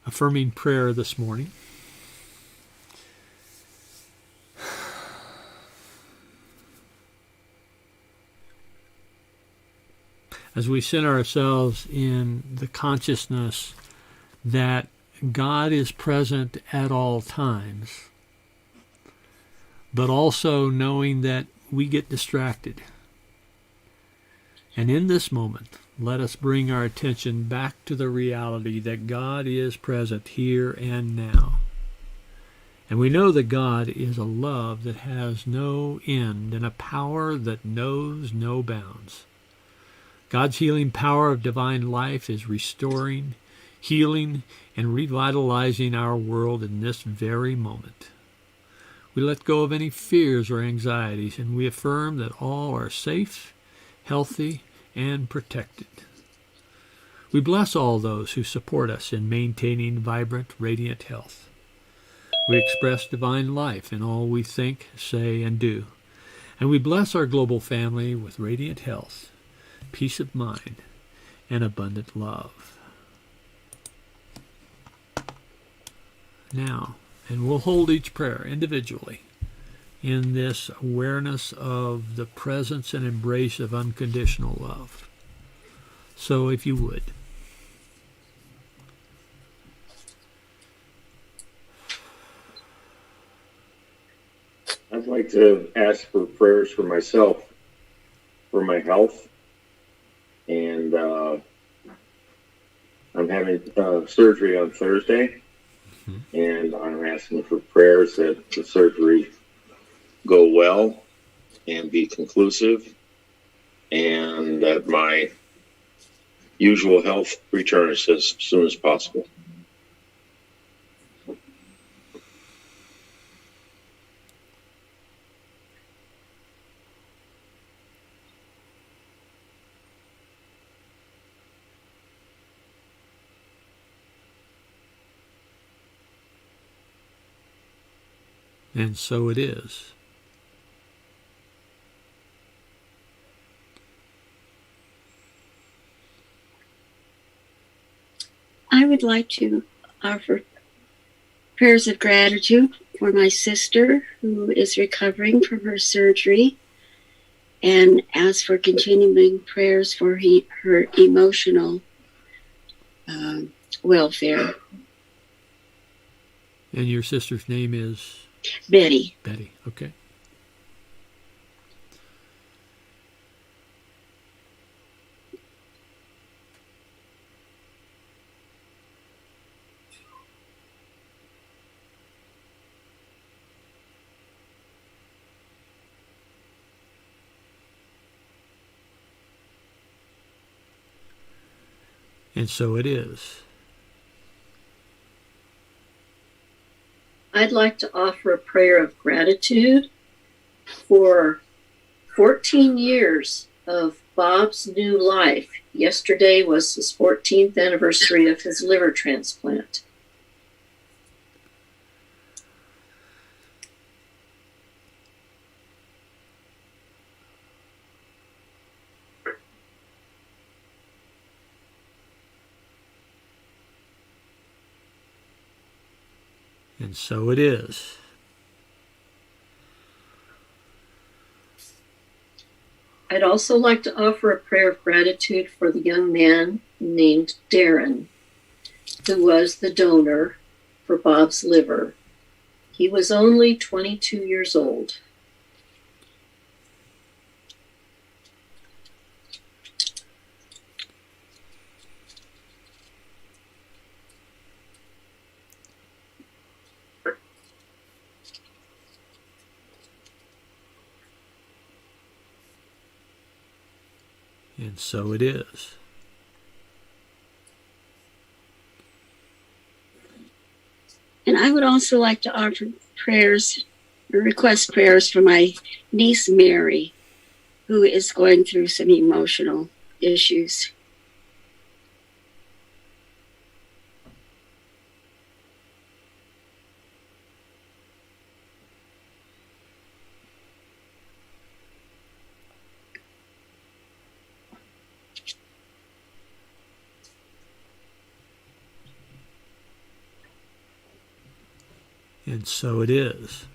affirming prayer this morning. As we center ourselves in the consciousness that God is present at all times, but also knowing that we get distracted. And in this moment, let us bring our attention back to the reality that God is present here and now. And we know that God is a love that has no end and a power that knows no bounds. God's healing power of divine life is restoring, healing, and revitalizing our world in this very moment. We let go of any fears or anxieties, and we affirm that all are safe, healthy, and protected. We bless all those who support us in maintaining vibrant, radiant health. We express divine life in all we think, say, and do. And we bless our global family with radiant health, peace of mind, and abundant love. Now, and we'll hold each prayer individually in this awareness of the presence and embrace of unconditional love. So if you would. I'd like to ask for prayers for myself, for my health. And I'm having surgery on Thursday, and I'm asking for prayers that the surgery go well and be conclusive, and that my usual health returns as soon as possible. And so it is. I would like to offer prayers of gratitude for my sister who is recovering from her surgery, and ask for continuing prayers for her emotional welfare. And your sister's name is? Betty. Betty, okay. And so it is. I'd like to offer a prayer of gratitude for 14 years of Bob's new life. Yesterday was his 14th anniversary of his liver transplant. And so it is. I'd also like to offer a prayer of gratitude for the young man named Darren, who was the donor for Bob's liver. He was only 22 years old. And so it is. And I would also like to offer prayers, or request prayers for my niece Mary, who is going through some emotional issues. And so it is.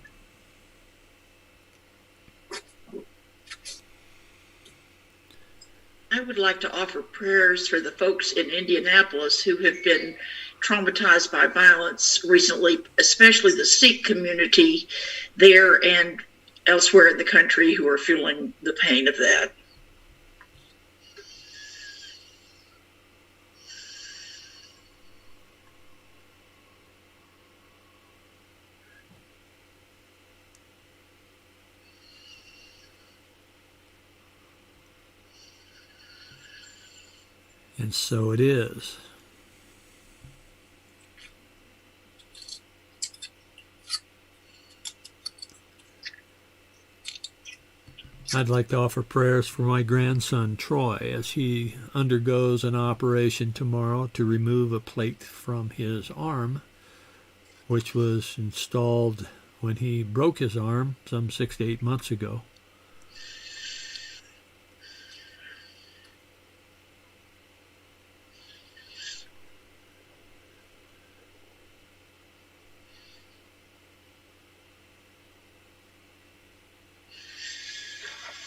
I would like to offer prayers for the folks in Indianapolis who have been traumatized by violence recently, especially the Sikh community there and elsewhere in the country who are feeling the pain of that. And so it is. I'd like to offer prayers for my grandson, Troy, as he undergoes an operation tomorrow to remove a plate from his arm, which was installed when he broke his arm some 6 to 8 months ago.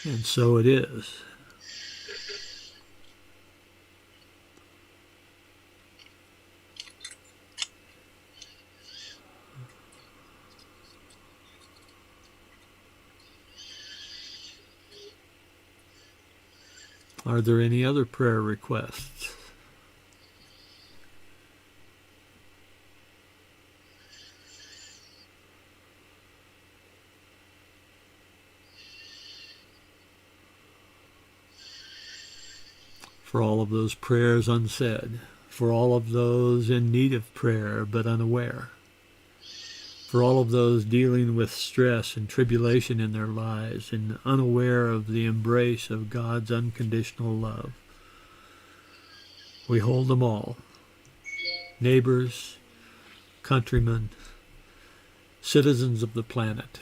And so it is. Are there any other prayer requests? For all of those prayers unsaid, for all of those in need of prayer but unaware, for all of those dealing with stress and tribulation in their lives and unaware of the embrace of God's unconditional love. We hold them all, neighbors, countrymen, citizens of the planet,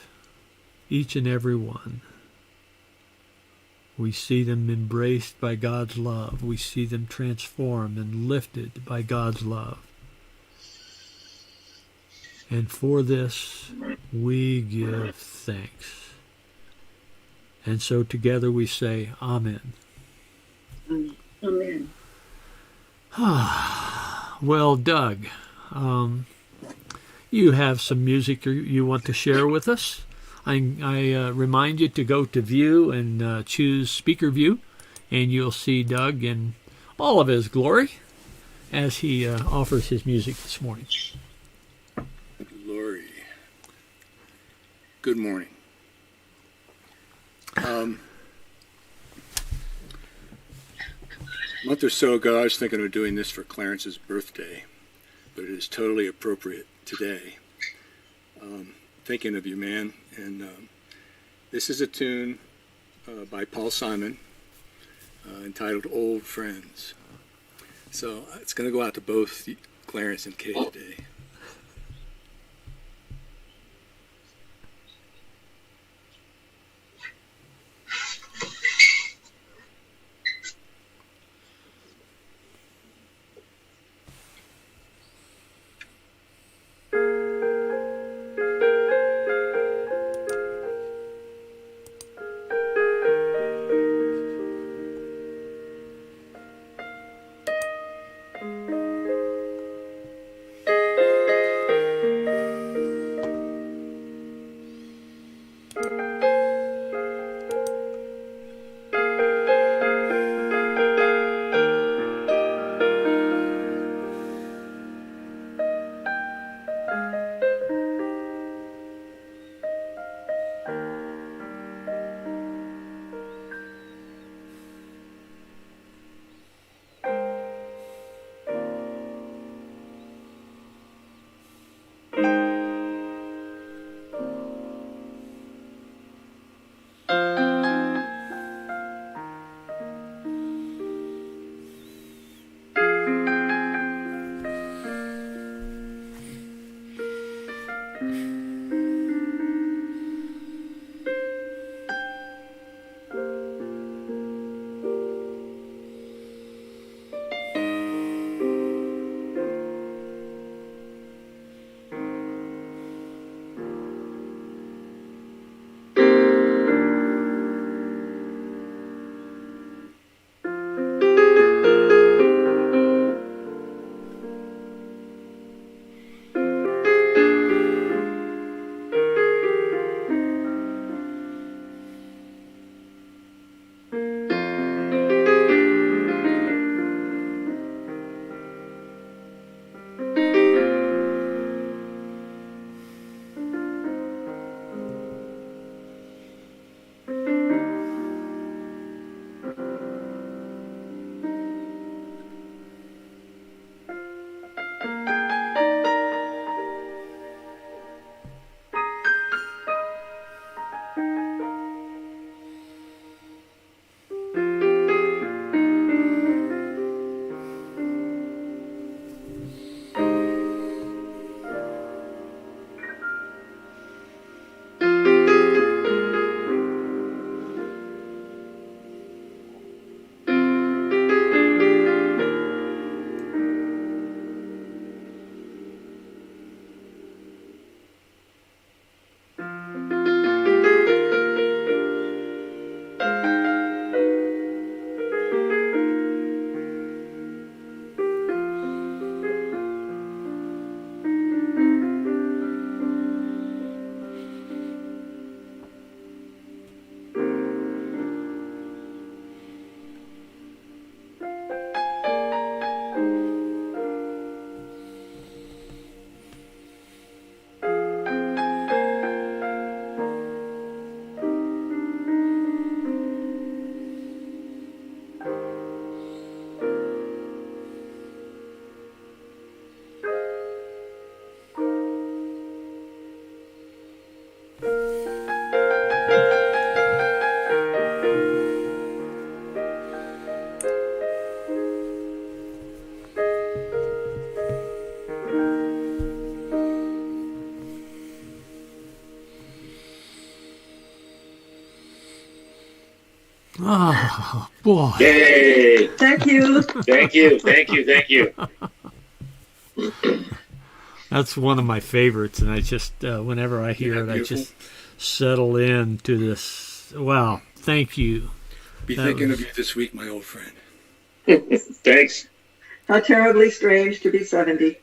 each and every one. We see them embraced by God's love. We see them transformed and lifted by God's love. And for this, we give thanks. And so together we say, Amen. Amen. Well, Doug, you have some music you want to share with us. I remind you to go to View and choose Speaker View, and you'll see Doug in all of his glory as he offers his music this morning. Glory. Good morning. A month or so ago, I was thinking of doing this for Clarence's birthday, but it is totally appropriate today. Thinking of you, man. And this is a tune by Paul Simon entitled Old Friends. So it's going to go out to both Clarence and Kay today. Oh, boy. Yay! Thank you. Thank you, thank you, thank you. That's one of my favorites, and I just, whenever I hear it, I just settle into this. Wow, thank you. Be thinking of you this week, my old friend. Thanks. How terribly strange to be 70.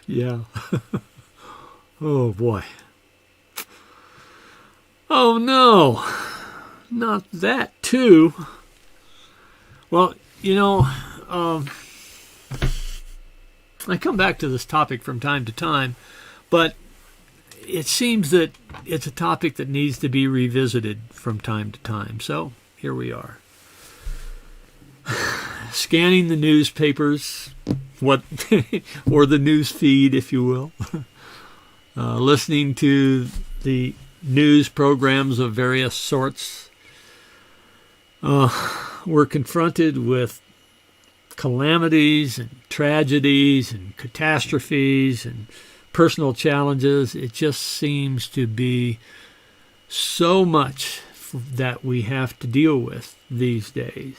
Yeah. Oh, boy. Oh, no. Not that, too. Well, I come back to this topic from time to time, but it seems that it's a topic that needs to be revisited from time to time. So here we are. Scanning the newspapers, or the news feed, if you will. Listening to the news programs of various sorts. We're confronted with calamities and tragedies and catastrophes and personal challenges. It just seems to be so much that we have to deal with these days.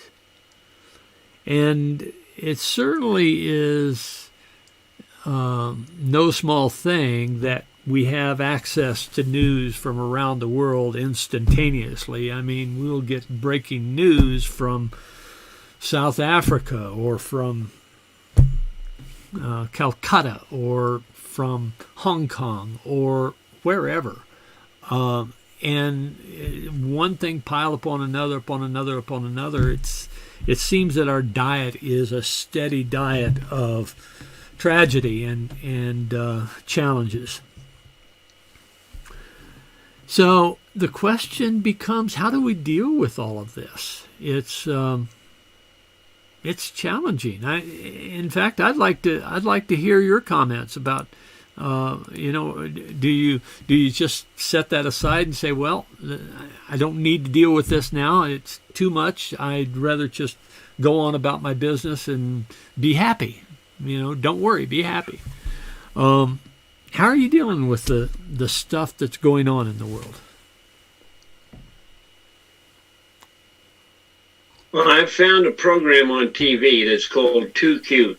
And it certainly is no small thing that we have access to news from around the world instantaneously. I mean, we'll get breaking news from South Africa or from Calcutta or from Hong Kong or wherever. And one thing piled upon another, upon another, upon another. It seems that our diet is a steady diet of tragedy and challenges. So the question becomes, how do we deal with all of this? It's challenging. In fact, I'd like to hear your comments about, do you just set that aside and say, well, I don't need to deal with this now. It's too much. I'd rather just go on about my business and be happy. Don't worry, be happy. How are you dealing with the stuff that's going on in the world? Well, I've found a program on TV that's called Too Cute.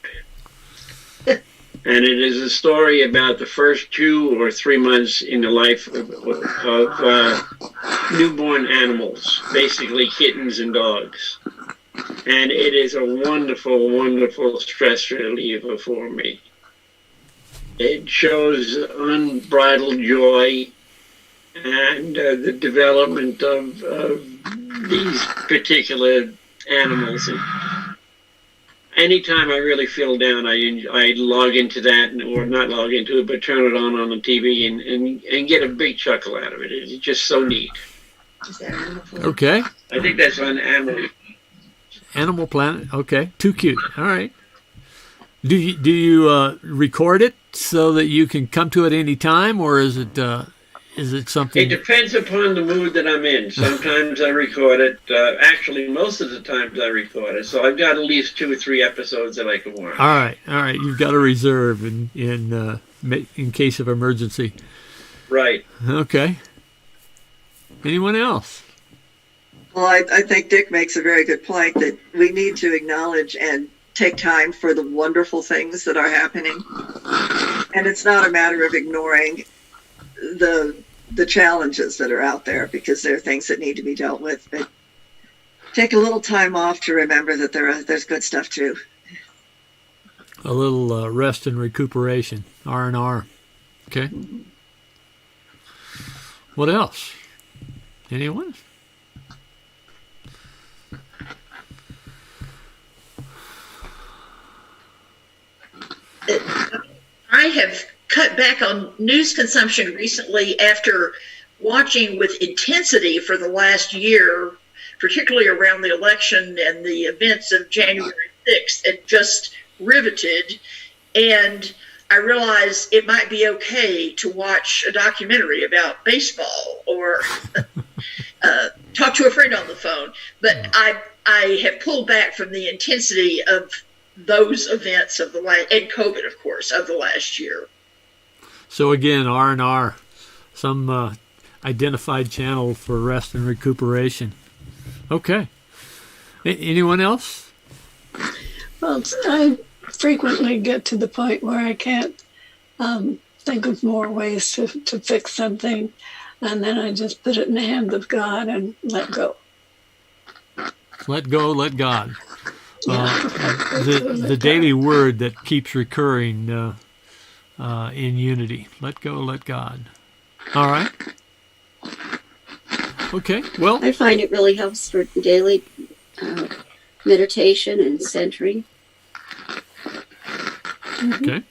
And it is a story about the first 2 or 3 months in the life of newborn animals, basically kittens and dogs. And it is a wonderful, wonderful stress reliever for me. It shows unbridled joy and the development of these particular animals. And anytime I really feel down, I log into that, or not log into it, but turn it on the TV and get a big chuckle out of it. It's just so neat. Okay. I think that's on Animal Planet. Okay. Too cute. All right. Do you record it so that you can come to it any time, or is it something? It depends upon the mood that I'm in. Sometimes I record it. Actually, most of the times I record it. So I've got at least 2 or 3 episodes that I can watch. All right. You've got a reserve in case of emergency. Right. Okay. Anyone else? Well, I think Dick makes a very good point that we need to acknowledge and take time for the wonderful things that are happening. And it's not a matter of ignoring the challenges that are out there, because there are things that need to be dealt with. But take a little time off to remember that there's good stuff too. A little rest and recuperation, R&R. Okay. What else? Anyone? I have cut back on news consumption recently after watching with intensity for the last year, particularly around the election and the events of January 6th, and just riveted. And I realized it might be okay to watch a documentary about baseball or talk to a friend on the phone. But I have pulled back from the intensity of those events of the last, and COVID, of course, of the last year. So again, R&R, some identified channel for rest and recuperation. Okay. Anyone else? Well, I frequently get to the point where I can't think of more ways to fix something, and then I just put it in the hands of God and let go. Let go, let God. The daily word that keeps recurring in unity. Let go, let God. All right. Okay, well. I find it really helps for daily meditation and centering. Okay.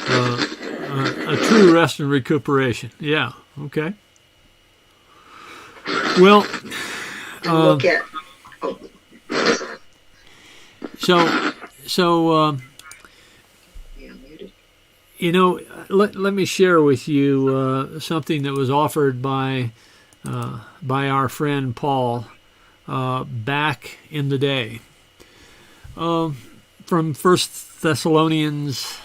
A true rest and recuperation. Yeah, okay. Well, look at. So you know, let me share with you something that was offered by our friend Paul back in the day. From 1 Thessalonians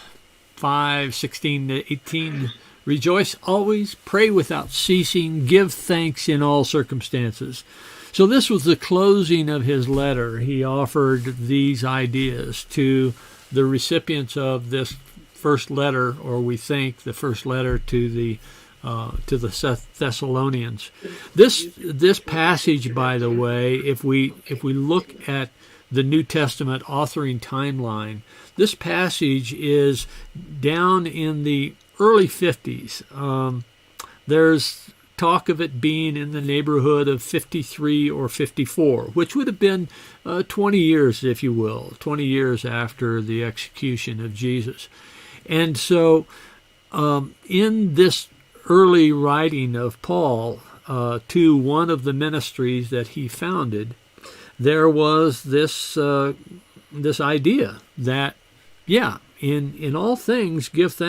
5:16 to 18, rejoice always, pray without ceasing, give thanks in all circumstances. So this was the closing of his letter. He offered these ideas to the recipients of this first letter, or we think the first letter to the Thessalonians. This passage, by the way, if we look at the New Testament authoring timeline, this passage is down in the early 50s. There's talk of it being in the neighborhood of 53 or 54, which would have been 20 years, if you will, 20 years after the execution of Jesus. And so in this early writing of Paul to one of the ministries that he founded, there was this idea that, in all things give thanks.